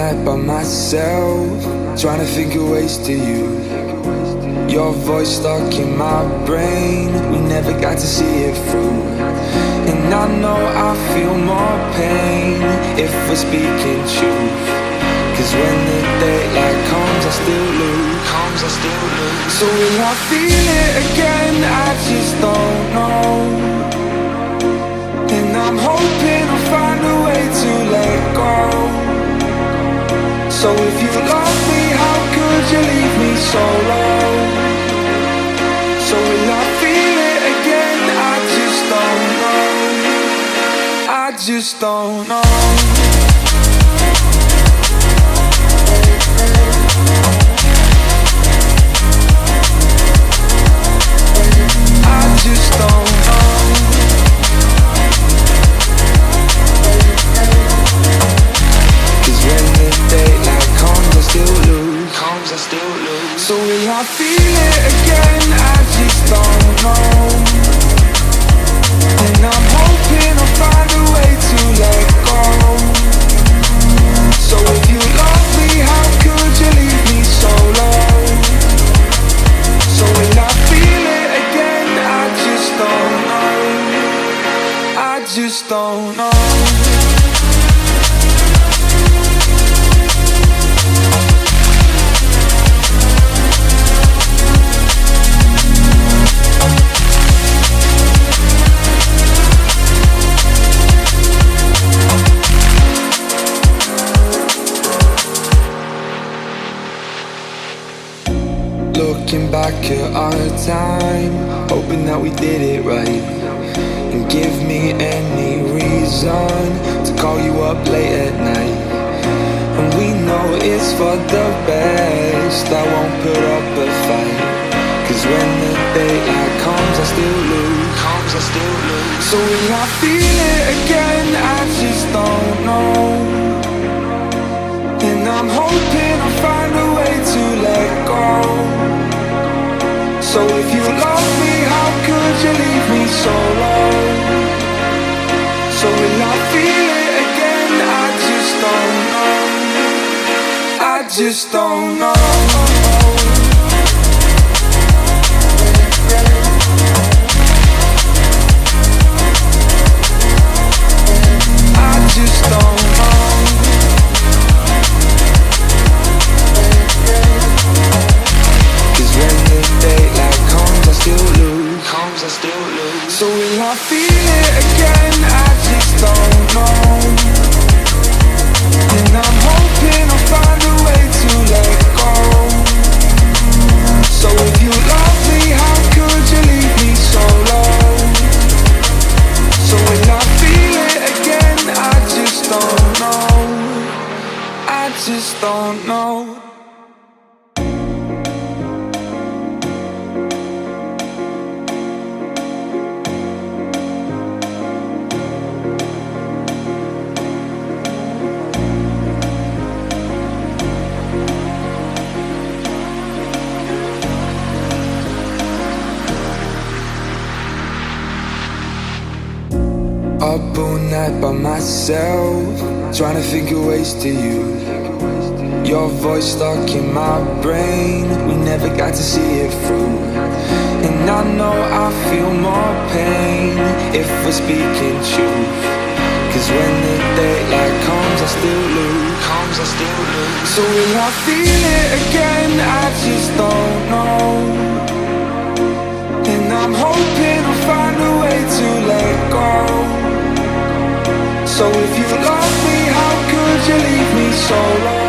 night by myself, trying to think of ways to you. Your voice stuck in my brain, we never got to see it through. And I know I feel more pain if we're speaking truth. Cause when the daylight comes, I still lose. So will I feel it again? I just don't know. And I'm hoping I'll find a way to let go. So if you love me, how could you leave me so low? So will I feel it again? I just don't know. I just don't know. Just don't know. Cause when the daylight comes, I still lose. So will I feel it again? I just don't know. And I'm hoping I'll find a way to let go. So if you love me, how could you leave me so low? So will I feel it again? I just don't know. I just don't know. Looking back at our time, hoping that we did it right. And give me any reason to call you up late at night. And we know it's for the best, I won't put up a fight. Cause when the daylight comes, I still lose. So will I feel it again? I just don't know. And I'm hoping I'll find a way to let go. So if you love me, how could you leave me so low? So will I feel it again? I just don't know. I just don't know. I just don't know. Cause when the daylight comes, I still lose. So will I feel it again? I just don't know. And I'm hoping I'll find a way to let go. So if you love me, how could you leave me so low? So will I feel it again? I just don't know. I just don't know. Up all night by myself, trying to think of ways to you. Your voice stuck in my brain, we never got to see it through. And I know I feel more pain if we're speaking truth. Cause when the daylight comes, I still lose. So will I feel it again? I just don't know. And I'm hoping I'll find a way to let go. So if you love me, how could you leave me so low?